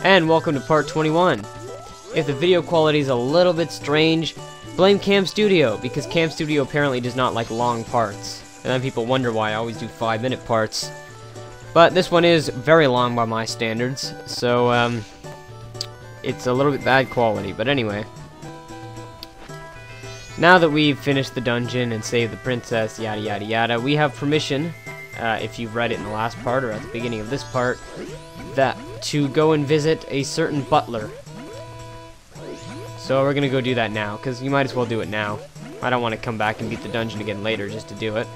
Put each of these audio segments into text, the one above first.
And welcome to part 21. If the video quality is a little bit strange, blame Cam Studio, because Cam Studio apparently does not like long parts. And then people wonder why I always do 5-minute parts. But this one is very long by my standards, so it's a little bit bad quality, but anyway. Now that we've finished the dungeon and saved the princess, yada yada yada, we have permission, if you've read it in the last part or at the beginning of this part, that to go and visit a certain butler. So we're gonna go do that now, because you might as well do it now. I don't want to come back and beat the dungeon again later just to do it.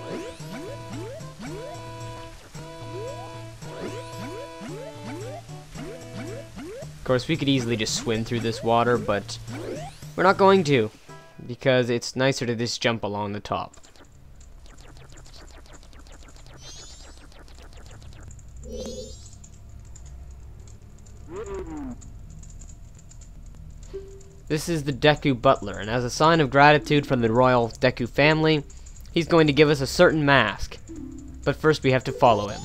Of course, we could easily just swim through this water, but we're not going to, because it's nicer to just jump along the top. This is the Deku Butler, and as a sign of gratitude from the royal Deku family, he's going to give us a certain mask. But first we have to follow him.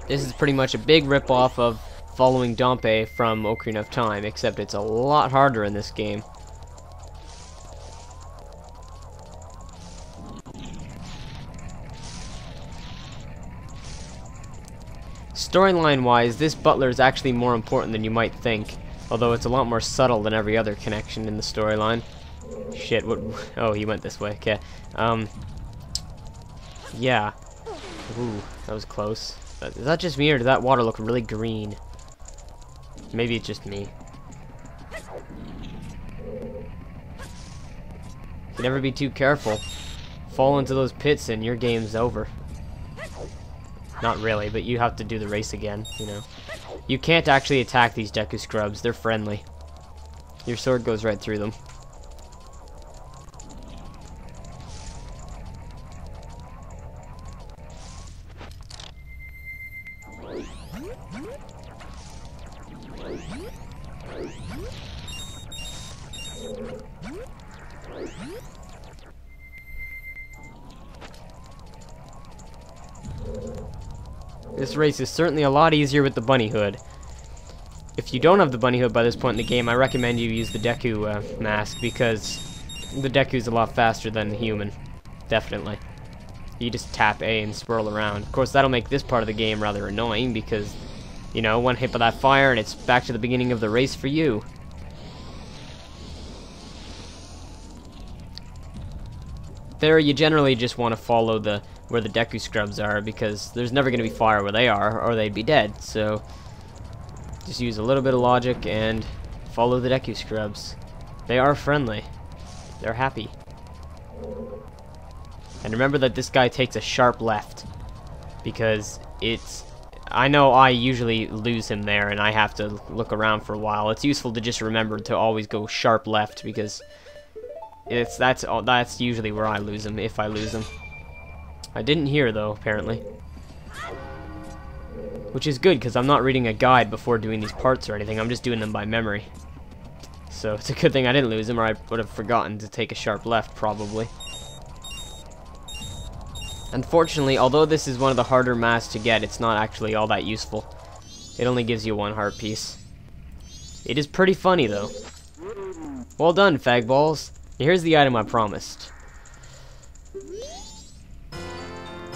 This is pretty much a big rip-off of following Dompe from Ocarina of Time, except it's a lot harder in this game. Storyline-wise, this butler is actually more important than you might think, although it's a lot more subtle than every other connection in the storyline. Shit, what? Oh, he went this way. Okay. Yeah. Ooh, that was close. Is that just me, or does that water look really green? Maybe it's just me. You never be too careful. Fall into those pits and your game's over. Not really, but you have to do the race again, you know. You can't actually attack these Deku Scrubs, they're friendly. Your sword goes right through them. This race is certainly a lot easier with the bunny hood. If you don't have the bunny hood by this point in the game, I recommend you use the Deku mask, because the Deku's a lot faster than the human. Definitely. You just tap A and swirl around. Of course, that'll make this part of the game rather annoying, because, you know, one hit by that fire and it's back to the beginning of the race for you. There, you generally just want to follow where the Deku Scrubs are, because there's never going to be fire where they are, or they'd be dead. So just use a little bit of logic and follow the Deku Scrubs. They are friendly. They're happy. And remember that this guy takes a sharp left, because I know I usually lose him there and I have to look around for a while. It's useful to just remember to always go sharp left, because that's usually where I lose him, if I lose him. I didn't hear, though, apparently. Which is good, because I'm not reading a guide before doing these parts or anything. I'm just doing them by memory. So it's a good thing I didn't lose him, or I would have forgotten to take a sharp left, probably. Unfortunately, although this is one of the harder masks to get, it's not actually all that useful. It only gives you one heart piece. It is pretty funny, though. Well done, fagballs. Here's the item I promised.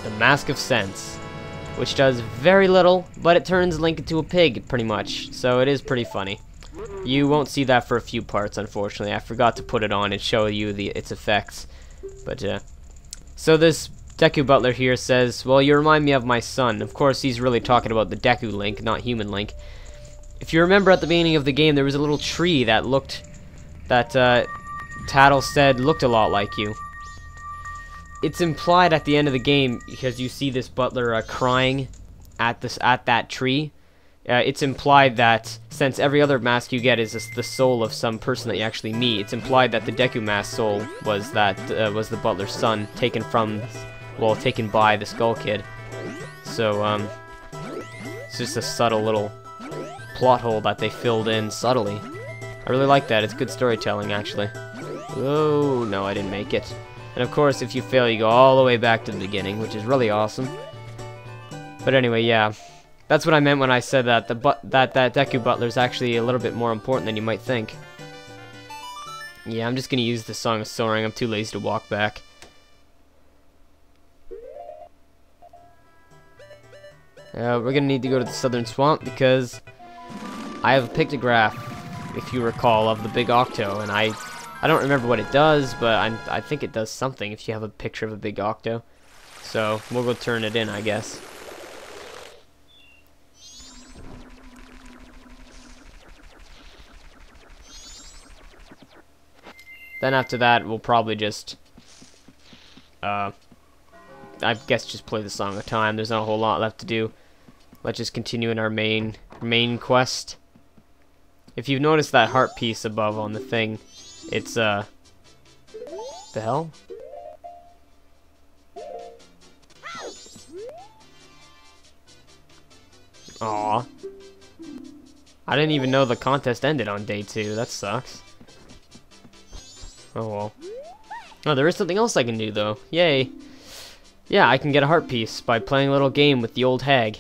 The Mask of Sense, which does very little, but it turns Link into a pig, pretty much, so it is pretty funny. You won't see that for a few parts, unfortunately. I forgot to put it on and show you its effects. But, so this Deku Butler here says, well, you remind me of my son. Of course, he's really talking about the Deku Link, not human Link. If you remember at the beginning of the game, there was a little tree that Tattle said looked a lot like you. It's implied at the end of the game, because you see this butler crying at that tree. It's implied that since every other mask you get is the soul of some person that you actually meet, it's implied that the Deku mask soul was the butler's son, taken by the Skull Kid. So it's just a subtle little plot hole that they filled in subtly. I really like that. It's good storytelling, actually. Oh no, I didn't make it. And of course, if you fail, you go all the way back to the beginning, which is really awesome. But anyway, yeah. That's what I meant when I said that that Deku Butler is actually a little bit more important than you might think. Yeah, I'm just gonna use the Song of Soaring. I'm too lazy to walk back. We're gonna need to go to the Southern Swamp because I have a pictograph, if you recall, of the Big Octo, and I don't remember what it does, but I think it does something if you have a picture of a Big Octo. So we'll go turn it in, I guess. Then after that, we'll probably just, I guess just play the Song of Time. There's not a whole lot left to do. Let's just continue in our main quest. If you've noticed that heart piece above on the thing, it's, the hell? Aw. I didn't even know the contest ended on day 2. That sucks. Oh well. Oh, there is something else I can do though. Yay. Yeah, I can get a heart piece by playing a little game with the old hag.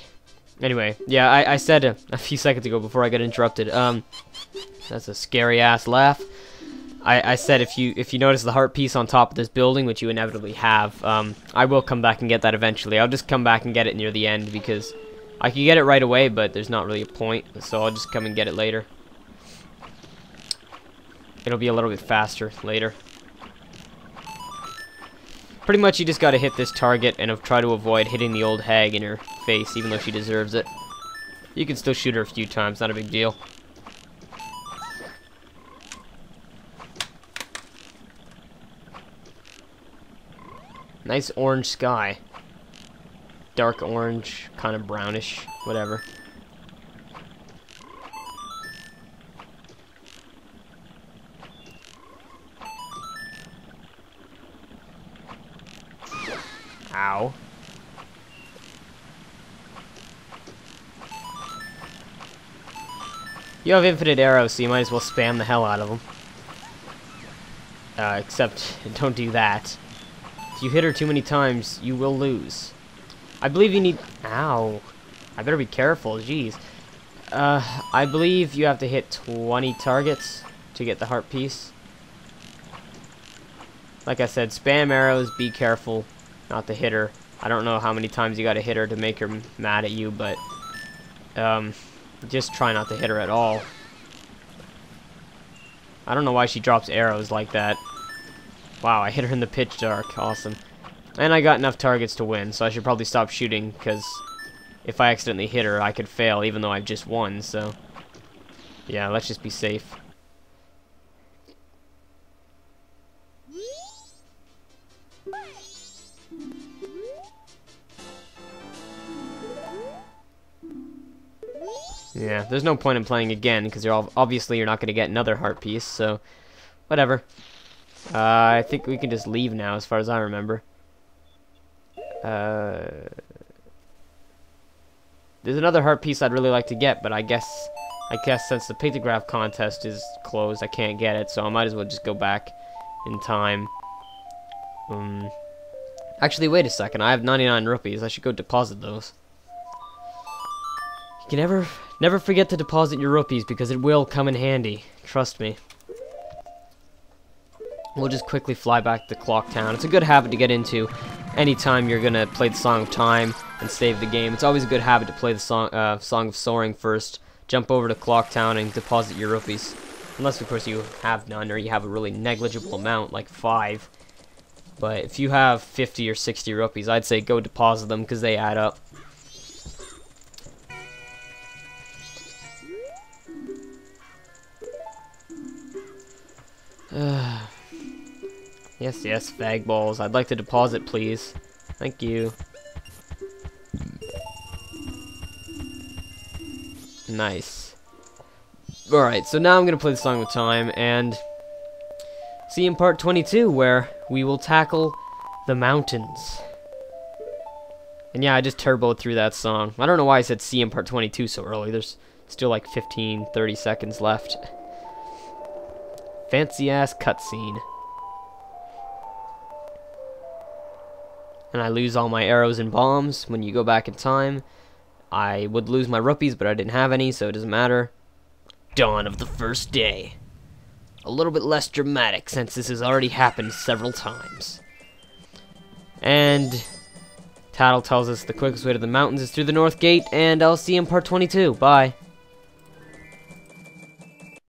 Anyway, yeah, I said a few seconds ago before I got interrupted. That's a scary ass laugh. I said if you notice the heart piece on top of this building, which you inevitably have, I will come back and get that eventually. I'll just come back and get it near the end because I could get it right away, but there's not really a point, so I'll just come and get it later. It'll be a little bit faster later. Pretty much you just gotta hit this target and try to avoid hitting the old hag in her face, even though she deserves it. You can still shoot her a few times, not a big deal. Nice orange sky. Dark orange, kind of brownish, whatever. Ow. You have infinite arrows, so you might as well spam the hell out of them. Except, don't do that. If you hit her too many times, you will lose. I believe you need... Ow. I better be careful, jeez. I believe you have to hit 20 targets to get the heart piece. Like I said, spam arrows, be careful not to hit her. I don't know how many times you gotta hit her to make her mad at you, but just try not to hit her at all. I don't know why she drops arrows like that. Wow, I hit her in the pitch dark. Awesome. And I got enough targets to win, so I should probably stop shooting, because if I accidentally hit her, I could fail, even though I've just won, so... Yeah, let's just be safe. Yeah, there's no point in playing again, because obviously you're not going to get another heart piece, so... Whatever. I think we can just leave now, as far as I remember. There's another heart piece I'd really like to get, but I guess since the pictograph contest is closed, I can't get it, so I might as well just go back in time. Actually, wait a second. I have 99 rupees. I should go deposit those. You can never forget to deposit your rupees, because it will come in handy. Trust me. We'll just quickly fly back to Clock Town. It's a good habit to get into anytime you're gonna play the Song of Time and save the game. It's always a good habit to play the Song of Soaring first. Jump over to Clock Town and deposit your rupees. Unless, of course, you have none or you have a really negligible amount, like 5. But if you have 50 or 60 rupees, I'd say go deposit them because they add up. Yes, fag balls. I'd like to deposit, please. Thank you. Nice. Alright, so now I'm going to play the Song of Time, and see you in part 22, where we will tackle the mountains. And yeah, I just turboed through that song. I don't know why I said see you in part 22 so early. There's still like 15, 30 seconds left. Fancy-ass cutscene. And I lose all my arrows and bombs when you go back in time. I would lose my rupees, but I didn't have any, so it doesn't matter. Dawn of the first day. A little bit less dramatic, since this has already happened several times. And Tattle tells us the quickest way to the mountains is through the north gate, and I'll see you in part 22. Bye.